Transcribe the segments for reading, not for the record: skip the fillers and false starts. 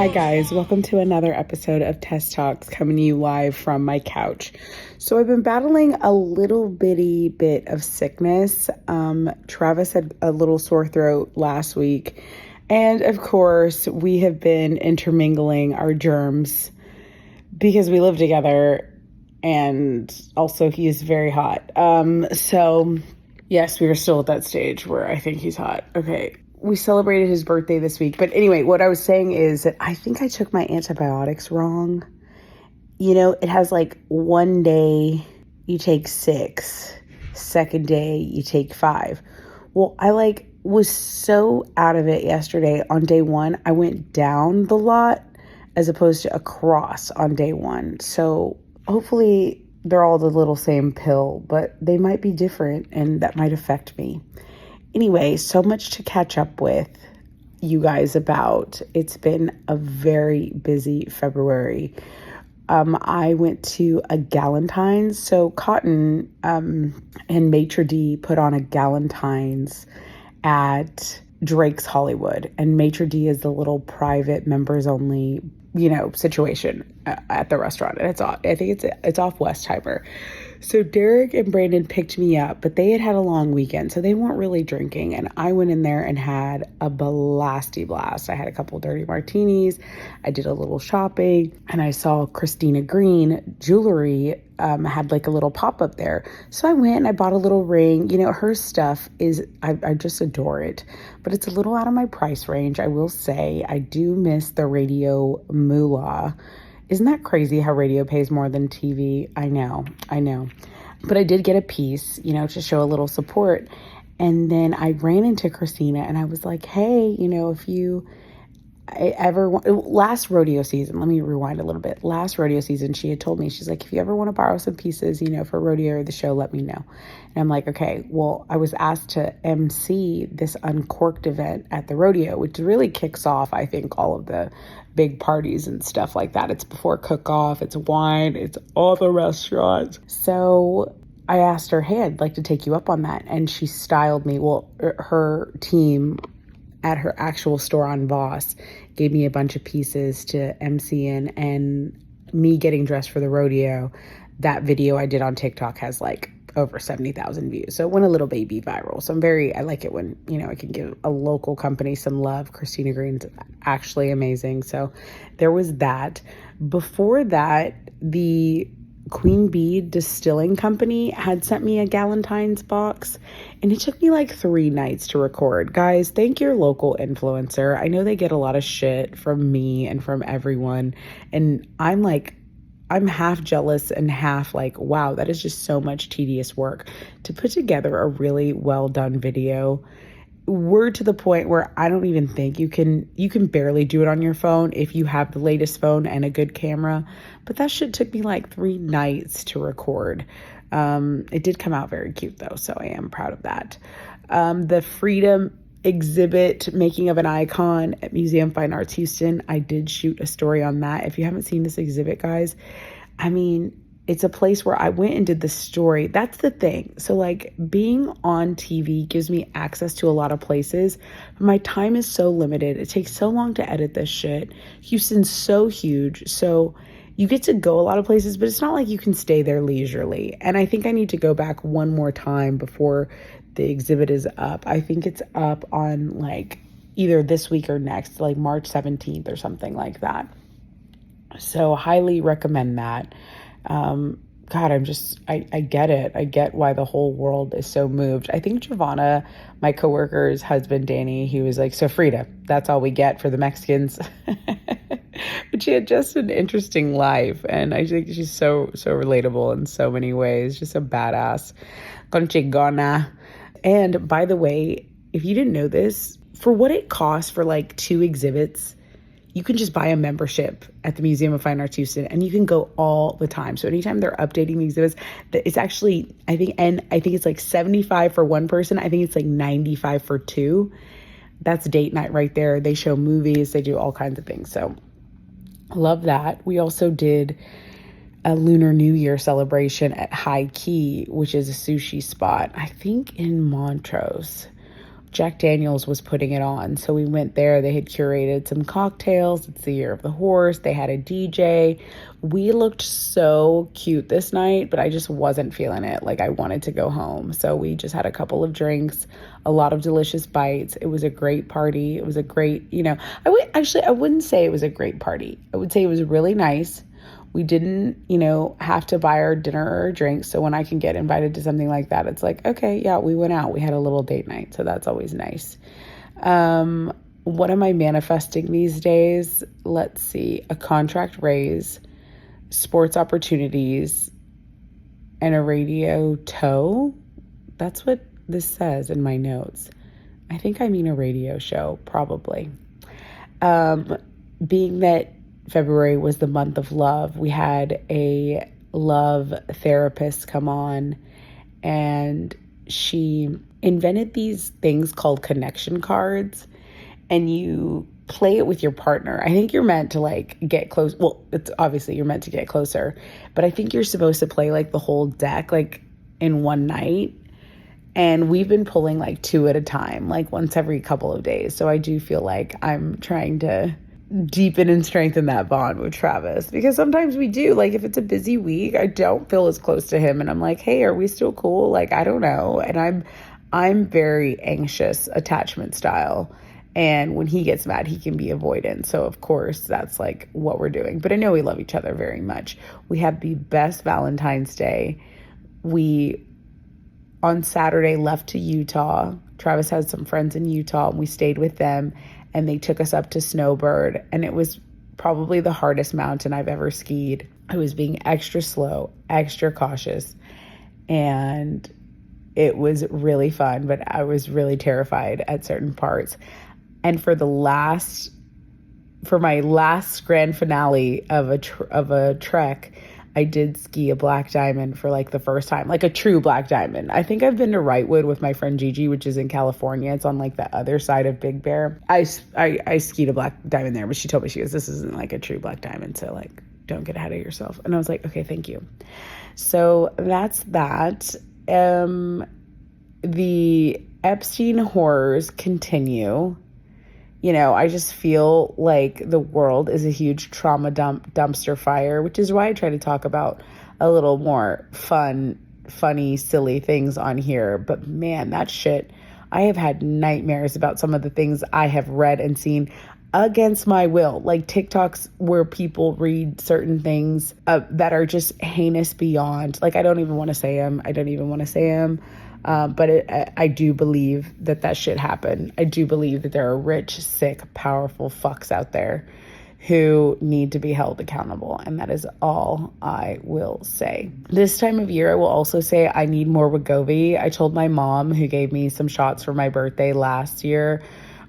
Hi guys, welcome to another episode of Tess Talks, coming to you live from my couch. So I've been battling a little bitty bit of sickness. Travis had a little sore throat last week. And of course, we have been intermingling our germs because we live together, and also he is very hot. So yes, we are still at that stage where I think he's hot. Okay. We celebrated his birthday this week. But anyway, what I was saying is that I think I took my antibiotics wrong. You know, it has like one day you take 6, second day you take 5. Well, I was so out of it yesterday. On day 1, I went down the lot as opposed to across on day 1. So hopefully they're all the little same pill, but they might be different and that might affect me. Anyway, so much to catch up with you guys about. It's been a very busy February. I went to a Galentine's. So Cotton and Maitre D put on a Galentine's at Drake's Hollywood. And Maitre D is the little private members only, situation at the restaurant. And I think it's off Westheimer. So Derek and Brandon picked me up, but they had a long weekend, so they weren't really drinking. And I went in there and had a blasty blast. I had a couple dirty martinis. I did a little shopping, and I saw Christina Green Jewelry had like a little pop-up there. So I went and I bought a little ring. Her stuff is, I just adore it, but it's a little out of my price range. I will say I do miss the radio moolah. Isn't that crazy how radio pays more than TV? I know. But I did get a piece, to show a little support. And then I ran into Christina and I was like, hey, if you ever want, last rodeo season, let me rewind a little bit. Last rodeo season, she had told me, she's like, if you ever want to borrow some pieces, for rodeo or the show, let me know. And I'm like, okay, well, I was asked to MC this Uncorked event at the rodeo, which really kicks off, I think, all of the big parties and stuff like that. It's before cook-off, it's wine, it's all the restaurants. So I asked her, hey, I'd like to take you up on that. And she styled me. Well, her team at her actual store on Voss gave me a bunch of pieces to MC in, and me getting dressed for the rodeo. That video I did on TikTok has like over 70,000 views. So it went a little baby viral. So I like it when, I can give a local company some love. Christina Green's actually amazing. So there was that. Before that, the Queen Bee Distilling Company had sent me a Galentine's box, and it took me like 3 nights to record. Guys, thank your local influencer. I know they get a lot of shit from me and from everyone, and I'm half jealous and half like, wow, that is just so much tedious work to put together a really well done video. We're to the point where I don't even think you can barely do it on your phone if you have the latest phone and a good camera. But that shit took me like 3 nights to record. It did come out very cute though, so I am proud of that. The Freedom exhibit, Making of an Icon at Museum of Fine Arts Houston, I did shoot a story on that. If you haven't seen this exhibit, guys, it's a place where I went and did the story. That's the thing. So like being on TV gives me access to a lot of places, but my time is so limited. It takes so long to edit this shit. Houston's so huge. So you get to go a lot of places, but it's not like you can stay there leisurely. And I think I need to go back one more time before the exhibit is up. I think it's up on like either this week or next, like March 17th or something like that. So highly recommend that. God, I get it. I get why the whole world is so moved. I think Giovanna, my coworker's husband, Danny, he was like, so Frida, that's all we get for the Mexicans. But she had just an interesting life. And I think she's so relatable in so many ways. Just a badass. Conchigona. And by the way, if you didn't know this, for what it costs for like 2 exhibits, you can just buy a membership at the Museum of Fine Arts Houston and you can go all the time. So anytime they're updating the exhibits, it's actually, I think it's like 75 for one person. I think it's like 95 for 2. That's date night right there. They show movies, they do all kinds of things. So love that. We also did a Lunar New Year celebration at High Key, which is a sushi spot, I think in Montrose. Jack Daniels was putting it on. So we went there. They had curated some cocktails. It's the year of the horse. They had a DJ. We looked so cute this night, but I just wasn't feeling it. Like, I wanted to go home. So we just had a couple of drinks, a lot of delicious bites. It was a great party. It was a great, I wouldn't say it was a great party. I would say it was really nice. We didn't, have to buy our dinner or our drinks. So when I can get invited to something like that, it's like, okay, yeah, we went out. We had a little date night. So that's always nice. What am I manifesting these days? Let's see. A contract raise, sports opportunities, and a radio tow. That's what this says in my notes. I think I mean a radio show, probably. Being that February was the month of love, we had a love therapist come on, and she invented these things called connection cards, and you play it with your partner. I think you're meant to get close. Well, it's obviously you're meant to get closer, but I think you're supposed to play the whole deck in one night. And we've been pulling 2 at a time, once every couple of days. So I do feel like I'm trying to deepen and strengthen that bond with Travis, because sometimes we do, if it's a busy week, I don't feel as close to him, and I'm like, hey, are we still cool? I don't know. And I'm very anxious attachment style, and when he gets mad, he can be avoidant. So of course that's what we're doing, but I know we love each other very much. We had the best Valentine's Day. We on Saturday left to Utah. Travis has some friends in Utah, and we stayed with them, and they took us up to Snowbird, and it was probably the hardest mountain I've ever skied. I was being extra slow, extra cautious, and it was really fun, but I was really terrified at certain parts. And for my last grand finale of a trek, I did ski a black diamond for the first time, a true black diamond. I think I've been to Wrightwood with my friend Gigi, which is in California. It's on the other side of Big Bear. I skied a black diamond there, but she told me, she goes, this isn't a true black diamond. So don't get ahead of yourself. And I was like, okay, thank you. So that's that. The Epstein horrors continue. I just feel like the world is a huge trauma dumpster fire, which is why I try to talk about a little more funny, silly things on here. But man, that shit, I have had nightmares about some of the things I have read and seen against my will, TikToks where people read certain things that are just heinous beyond. I don't even want to say them. But I do believe that shit happened. I do believe that there are rich, sick, powerful fucks out there who need to be held accountable. And that is all I will say. This time of year, I will also say I need more Wegovy. I told my mom, who gave me some shots for my birthday last year,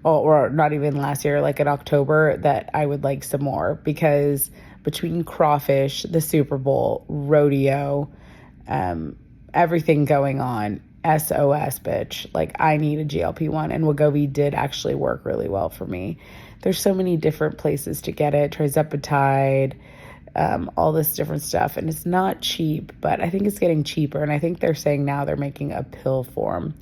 or not even last year, in October, that I would like some more, because between crawfish, the Super Bowl, rodeo, everything going on, SOS, bitch. I need a GLP-1, and Wegovy did actually work really well for me. There's so many different places to get it, trizepatide, all this different stuff, and it's not cheap, but I think it's getting cheaper, and I think they're saying now they're making a pill form.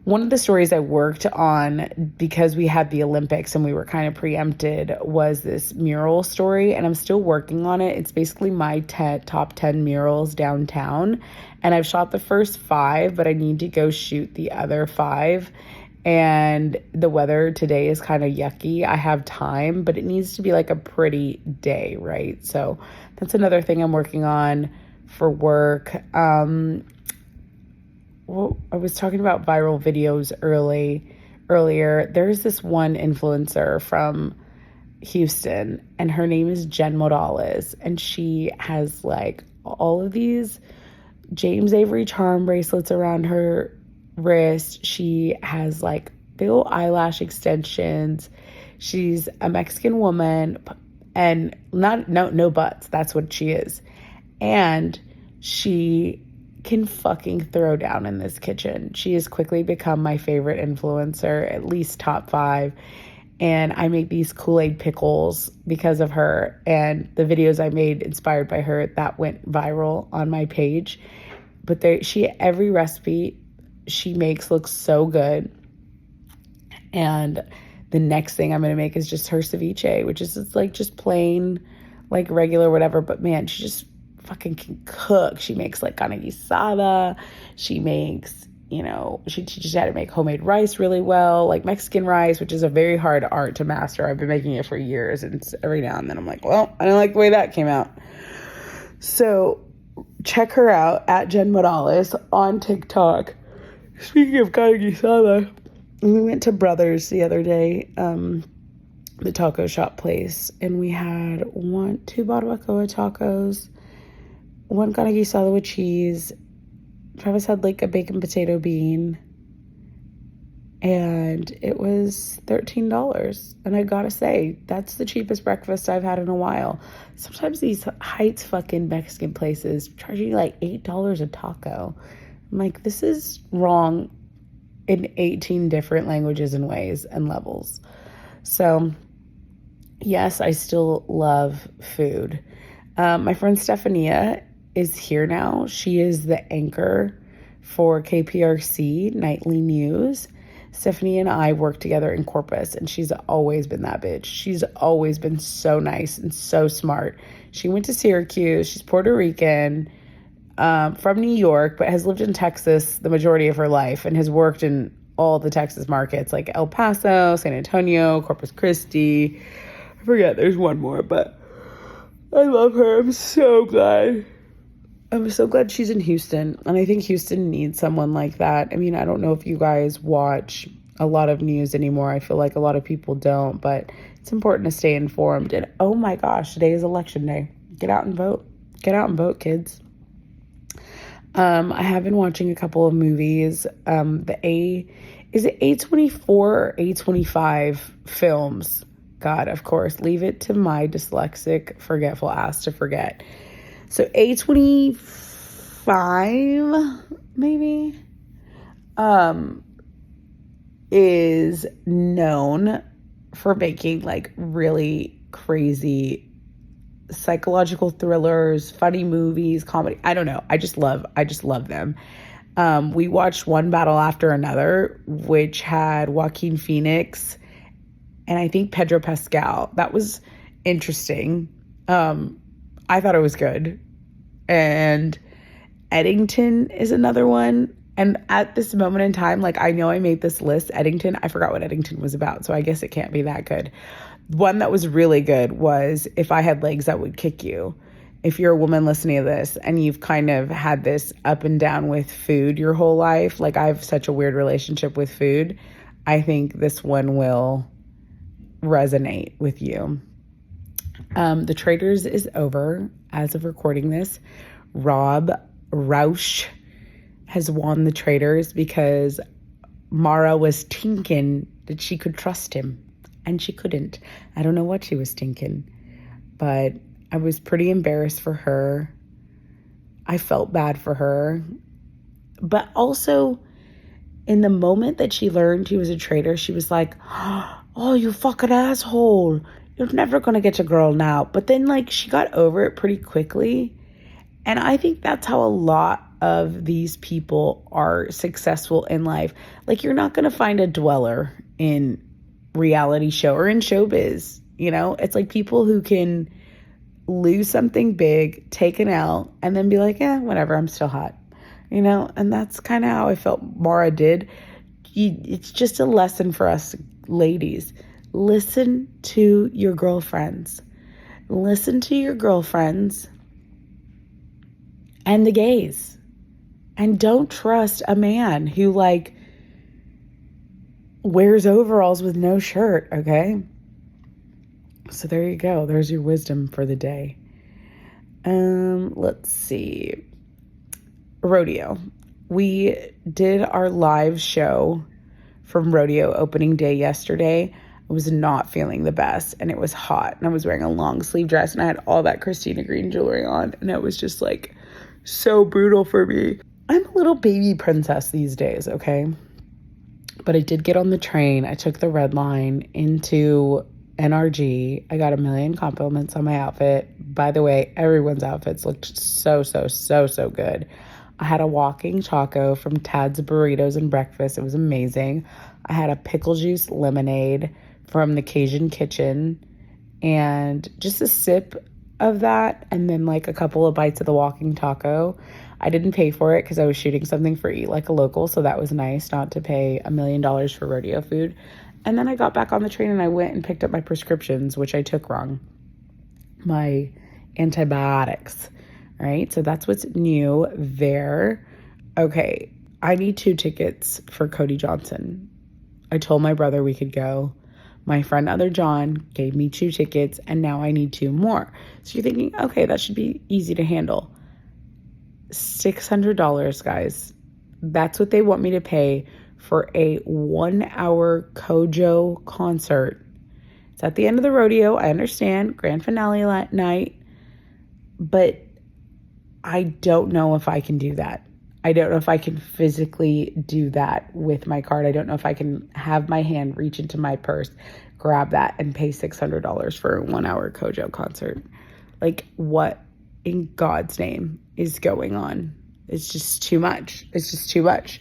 One of the stories I worked on, because we had the Olympics and we were kind of preempted, was this mural story, and I'm still working on it. It's basically my top 10 murals downtown, and I've shot the first 5, but I need to go shoot the other 5, and the weather today is kind of yucky. I have time, but it needs to be a pretty day, right? So that's another thing I'm working on for work. Well, I was talking about viral videos earlier. There's this one influencer from Houston, and her name is Jen Morales, and she has all of these James Avery charm bracelets around her wrist. She has big old eyelash extensions. She's a Mexican woman, and no butts. That's what she is. And she can fucking throw down in this kitchen. She has quickly become my favorite influencer, at least top 5. And I make these Kool-Aid pickles because of her. And the videos I made inspired by her, that went viral on my page. But every recipe she makes looks so good. And the next thing I'm going to make is just her ceviche, which is like just plain, like regular whatever. But man, she just fucking can cook. She makes like carne guisada. She makes, she teaches how to make homemade rice really well, like Mexican rice, which is a very hard art to master. I've been making it for years, and every now and then I'm like, well, I don't like the way that came out. So check her out at Jen Morales on TikTok. Speaking of carne guisada, we went to Brothers the other day, the taco shop place, and we had 2 barbacoa tacos, 1 carne guisada with cheese. Travis had like a bacon potato bean, and it was $13. And I gotta say, that's the cheapest breakfast I've had in a while. Sometimes these Heights fucking Mexican places charge you like $8 a taco. I'm like, this is wrong in 18 different languages and ways and levels. So yes, I still love food. My friend Stephania is here now. She is the anchor for KPRC Nightly News. Stephanie and I work together in Corpus, and she's always been that bitch. She's always been so nice and so smart. She went to Syracuse. She's Puerto Rican, from New York, but has lived in Texas the majority of her life and has worked in all the Texas markets like El Paso, San Antonio, Corpus Christi. I forget, there's one more, but I love her. I'm so glad she's in Houston, and I think Houston needs someone like that. I mean, I don't know if you guys watch a lot of news anymore. I feel like a lot of people don't, but it's important to stay informed. And oh my gosh, today is election day. Get out and vote. Get out and vote, kids. I have been watching a couple of movies. Is it A24 or A25 films? God, of course, leave it to my dyslexic, forgetful ass to forget. So A25, maybe, is known for making like really crazy psychological thrillers, funny movies, comedy. I don't know. I just love them. We watched One Battle After Another, which had Joaquin Phoenix and I think Pedro Pascal. That was interesting. I thought it was good. And Eddington is another one. And at this moment in time, like, I know I made this list, Eddington, I forgot what Eddington was about, so I guess it can't be that good. One that was really good was If I Had Legs, I Would Kick You. If you're a woman listening to this and you've kind of had this up and down with food your whole life, like I have such a weird relationship with food, I think this one will resonate with you. The Traitors is over as of recording this. Rob Roush has won The Traitors because Mara was tinking that she could trust him, and she couldn't. I don't know what she was tinking, but I was pretty embarrassed for her. I felt bad for her, but also in the moment that she learned he was a traitor, she was like, oh, you fucking asshole. You're never going to get your girl now. But then, like, she got over it pretty quickly. And I think that's how a lot of these people are successful in life. Like, you're not going to find a dweller in reality show or in showbiz. You know, it's like people who can lose something big, take an L, and then be like, yeah, whatever, I'm still hot. You know, and that's kind of how I felt Mara did. It's just a lesson for us ladies. Listen to your girlfriends. Listen to your girlfriends and the gays. And don't trust a man who, like, wears overalls with no shirt, okay? So there you go. There's your wisdom for the day. Let's see. Rodeo. We did our live show from Rodeo opening day yesterday. I was not feeling the best, and it was hot, and I was wearing a long sleeve dress, and I had all that Christina Green jewelry on, and it was just like so brutal for me. I'm a little baby princess these days, okay? But I did get on the train. I took the red line into NRG. I got a million compliments on my outfit. By the way, everyone's outfits looked so good. I had a walking taco from Tad's Burritos and Breakfast. It was amazing. I had a pickle juice lemonade from the Cajun Kitchen and just a sip of that, and then like a couple of bites of the walking taco. I didn't pay for it because I was shooting something for Eat Like a Local, so that was nice not to pay $1 million for rodeo food. And then I got back on the train and I went and picked up my prescriptions, which I took wrong. My antibiotics, right? So that's what's new there. Okay, I need 2 tickets for Cody Johnson. I told my brother we could go. My friend Other John gave me 2 tickets, and now I need 2 more. So you're thinking, okay, that should be easy to handle. $600, guys. That's what they want me to pay for a 1-hour Kojo concert. It's at the end of the rodeo. I understand, grand finale night, but I don't know if I can do that. I don't know if I can physically do that with my card. I don't know if I can have my hand reach into my purse, grab that, and pay $600 for a 1-hour Kojo concert. Like, what in God's name is going on? It's just too much. It's just too much.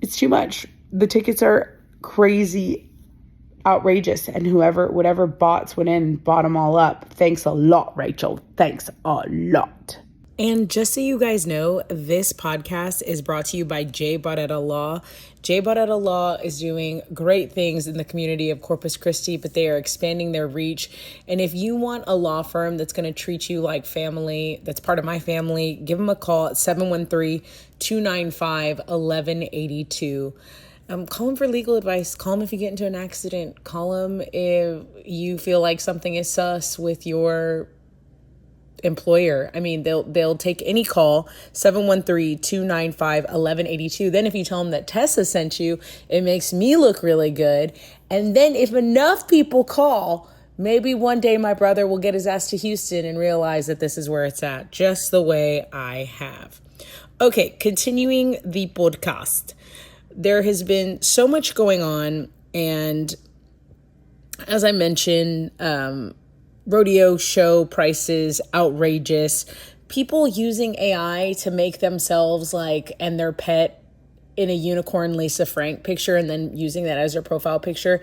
It's too much. The tickets are crazy, outrageous, and whatever bots went in, bought them all up. Thanks a lot, Rachel. Thanks a lot. And just so you guys know, this podcast is brought to you by J. Barrera Law. J. Barrera Law is doing great things in the community of Corpus Christi, but they are expanding their reach. And if you want a law firm that's going to treat you like family, that's part of my family, give them a call at 713-295-1182. Call them for legal advice. Call them if you get into an accident. Call them if you feel like something is sus with your employer. I mean, they'll take any call. 713-295-1182. Then if you tell them that Tessa sent you, it makes me look really good. And then if enough people call, maybe one day my brother will get his ass to Houston and realize that this is where it's at, just the way I have. Okay, continuing the podcast. There has been so much going on, and as I mentioned, rodeo show prices outrageous. People using AI to make themselves and their pet in a unicorn Lisa Frank picture and then using that as their profile picture.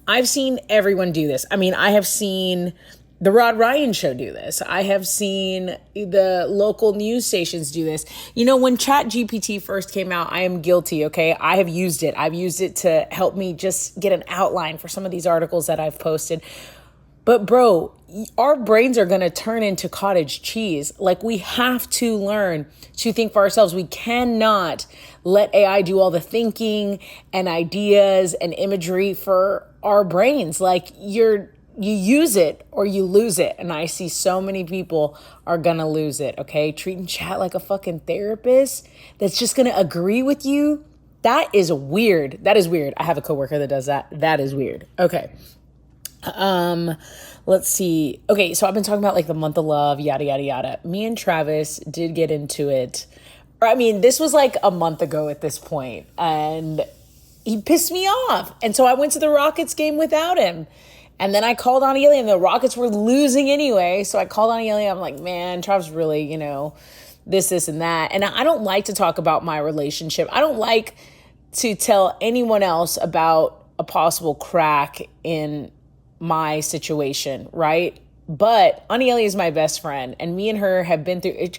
I've seen everyone do this. I mean, I have seen the Rod Ryan show do this. I have seen the local news stations do this. You know, when ChatGPT first came out, I am guilty, okay? I have used it. I've used it to help me just get an outline for some of these articles that I've posted. But bro, our brains are going to turn into cottage cheese. We have to learn to think for ourselves. We cannot let AI do all the thinking and ideas and imagery for our brains. You use it or you lose it. And I see so many people are going to lose it, okay? Treating chat like a fucking therapist that's just going to agree with you. That is weird. That is weird. I have a coworker that does that. That is weird. Okay. Let's see. Okay, so I've been talking about the month of love, yada, yada, yada. Me and Travis did get into it. This was a month ago at this point, and he pissed me off. And so I went to the Rockets game without him. And then I called on Ailey, and the Rockets were losing anyway. So I called on Ailey. I'm like, man, Travis really, this, and that. And I don't like to talk about my relationship. I don't like to tell anyone else about a possible crack in my situation, right? But Anieli is my best friend, and me and her have been through it.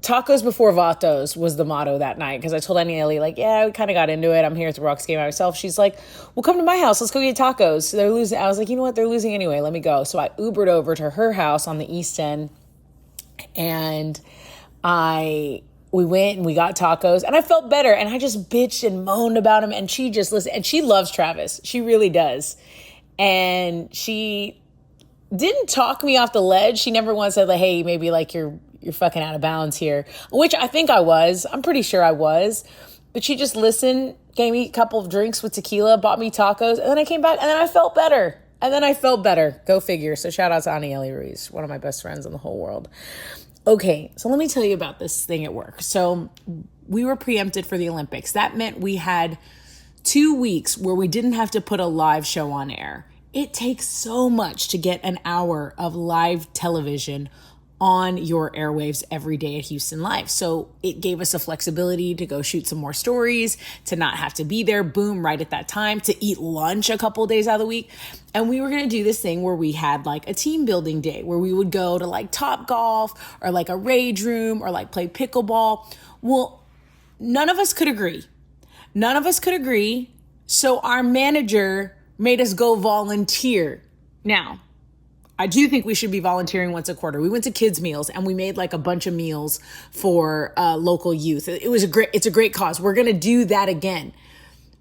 Tacos before vatos was the motto that night, because I told Anieli, yeah, we kind of got into it. I'm here at the Rocks game by myself. She's like, well, come to my house. Let's go get tacos. So they're losing. I was like, you know what? They're losing anyway. Let me go. So I Ubered over to her house on the East End, and we went and we got tacos, and I felt better. And I just bitched and moaned about him, and she just listened. And she loves Travis. She really does. And she didn't talk me off the ledge. She never once said, hey, maybe you're fucking out of bounds here, which I think I was. I'm pretty sure I was. But she just listened, gave me a couple of drinks with tequila, bought me tacos, and then I came back, and then I felt better. Go figure. So shout out to Anieli Ruiz, one of my best friends in the whole world. Okay, so let me tell you about this thing at work. So we were preempted for the Olympics. That meant we had 2 weeks where we didn't have to put a live show on air. It takes so much to get an hour of live television on your airwaves every day at Houston Life. So it gave us a flexibility to go shoot some more stories, to not have to be there, boom, right at that time, to eat lunch a couple of days out of the week. And we were going to do this thing where we had like a team building day where we would go to like Top Golf or like a rage room or like play pickleball. Well, none of us could agree. So our manager made us go volunteer. Now, I do think we should be volunteering once a quarter. We went to kids' meals and we made like a bunch of meals for local youth. It's a great cause. We're going to do that again.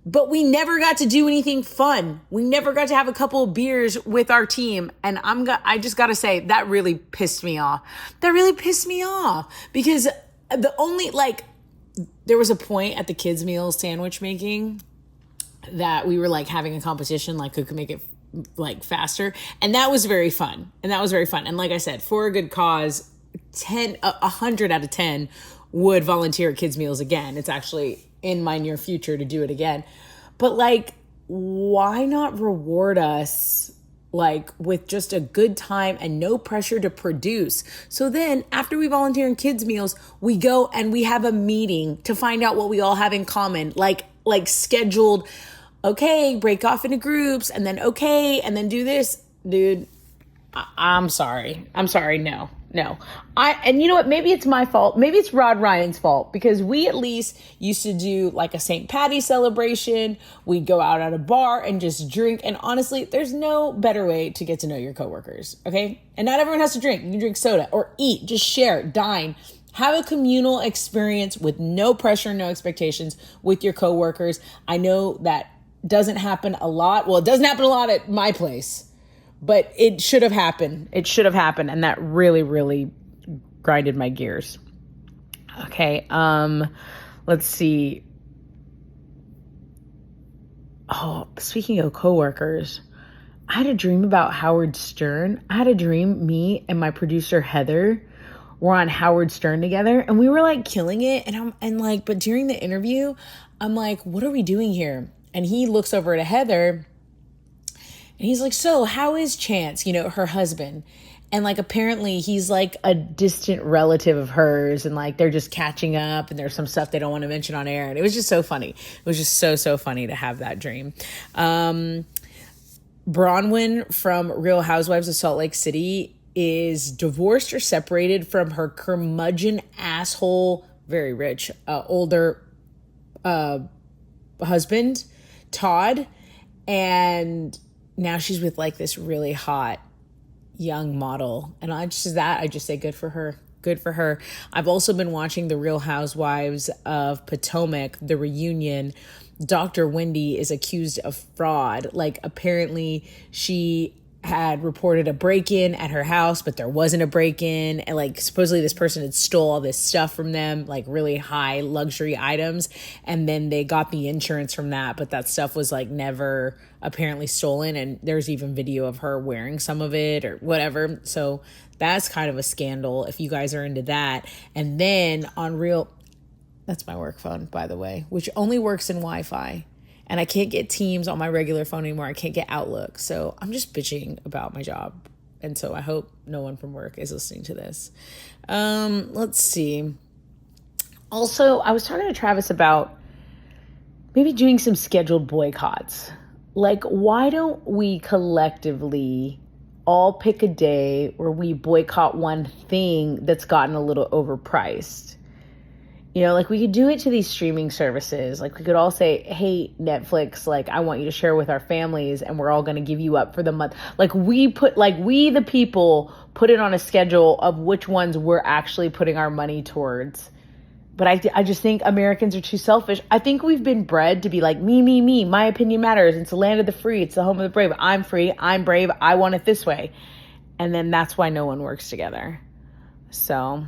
But we never got to do anything fun. We never got to have a couple of beers with our team. And I just got to say, that really pissed me off. Because there was a point at the kids' meal sandwich making that we were like having a competition, like who could make it like faster. And that was very fun. And like I said, for a good cause, 100 out of 10 would volunteer at kids' meals again. It's actually in my near future to do it again. But like, why not reward us like with just a good time and no pressure to produce? So then after we volunteer in kids' meals, we go and we have a meeting to find out what we all have in common, like scheduled, okay, break off into groups and then do this. Dude, I'm sorry. No. And you know what? Maybe it's my fault. Maybe it's Rod Ryan's fault, because we at least used to do like a St. Patty's celebration. We'd go out at a bar and just drink. And honestly, there's no better way to get to know your coworkers. Okay. And not everyone has to drink. You can drink soda or eat, just share, dine, have a communal experience with no pressure, no expectations with your coworkers. I know that doesn't happen a lot. Well, it doesn't happen a lot at my place. But it should have happened. And that really, really grinded my gears. Okay. Let's see. Oh, speaking of coworkers, I had a dream about Howard Stern. I had a dream me and my producer Heather were on Howard Stern together, and we were like killing it. But during the interview, I'm like, what are we doing here? And he looks over to Heather. And he's like, so how is Chance, her husband? And like, apparently he's like a distant relative of hers, and like, they're just catching up, and there's some stuff they don't want to mention on air. And it was just so funny. It was just so funny to have that dream. Bronwyn from Real Housewives of Salt Lake City is divorced or separated from her curmudgeon asshole, very rich, older husband, Todd. And now she's with like this really hot young model. And I just say good for her. I've also been watching The Real Housewives of Potomac, the reunion. Dr. Wendy is accused of fraud. Like, apparently she had reported a break-in at her house, but there wasn't a break-in. And like, supposedly this person had stole all this stuff from them, like really high luxury items. And then they got the insurance from that, but that stuff was like never apparently stolen. And there's even video of her wearing some of it or whatever. So that's kind of a scandal if you guys are into that. And then that's my work phone, by the way, which only works in Wi-Fi. And I can't get Teams on my regular phone anymore. I can't get Outlook. So I'm just bitching about my job. And so I hope no one from work is listening to this. Let's see. Also, I was talking to Travis about maybe doing some scheduled boycotts. Like, why don't we collectively all pick a day where we boycott one thing that's gotten a little overpriced? Like, we could do it to these streaming services. Like, we could all say, hey, Netflix, like, I want you to share with our families, and we're all going to give you up for the month. Like, we the people put it on a schedule of which ones we're actually putting our money towards. But I just think Americans are too selfish. I think we've been bred to be like, me, my opinion matters. It's the land of the free. It's the home of the brave. I'm free. I'm brave. I want it this way. And then that's why no one works together. So...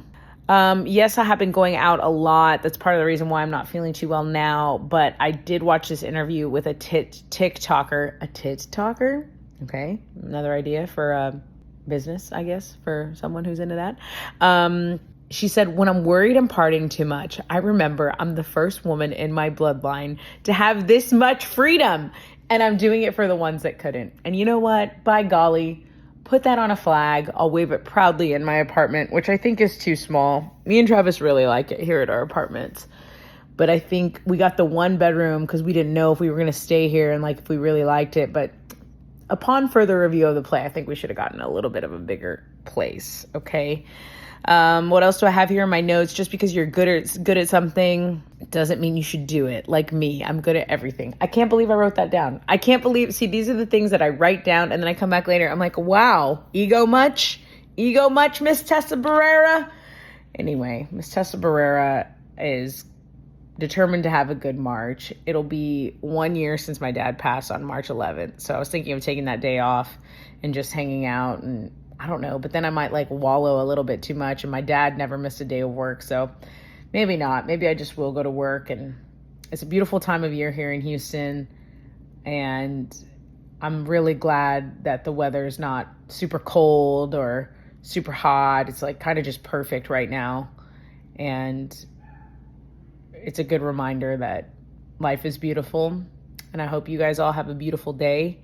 yes, I have been going out a lot. That's part of the reason why I'm not feeling too well now. But I did watch this interview with a TikToker. A TikToker? Okay. Another idea for a business, I guess, for someone who's into that. She said, when I'm worried I'm partying too much, I remember I'm the first woman in my bloodline to have this much freedom. And I'm doing it for the ones that couldn't. And you know what? By golly, put that on a flag. I'll wave it proudly in my apartment, which I think is too small. Me and Travis really like it here at our apartments. But I think we got the 1 bedroom because we didn't know if we were going to stay here and like if we really liked it. But upon further review of the play, I think we should have gotten a little bit of a bigger place. Okay. What else do I have here in my notes? Just because you're good at something doesn't mean you should do it. Like me, I'm good at everything. I can't believe I wrote that down. I can't believe, see, these are the things that I write down and then I come back later. I'm like, wow, ego much? Ego much, Miss Tessa Barrera? Anyway, Miss Tessa Barrera is determined to have a good March. It'll be 1 year since my dad passed on March 11th. So I was thinking of taking that day off and just hanging out, and I don't know, but then I might like wallow a little bit too much, and my dad never missed a day of work. So maybe not. Maybe I just will go to work. And it's a beautiful time of year here in Houston. And I'm really glad that the weather is not super cold or super hot. It's like kind of just perfect right now. And it's a good reminder that life is beautiful. And I hope you guys all have a beautiful day.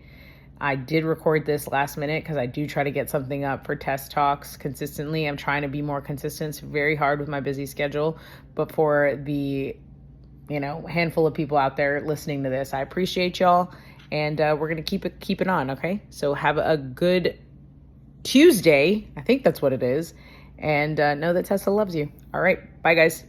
I did record this last minute because I do try to get something up for Tess Talks consistently. I'm trying to be more consistent. It's very hard with my busy schedule. But for the, handful of people out there listening to this, I appreciate y'all. And we're going to keep it on, okay? So have a good Tuesday. I think that's what it is. And know that Tessa loves you. All right. Bye, guys.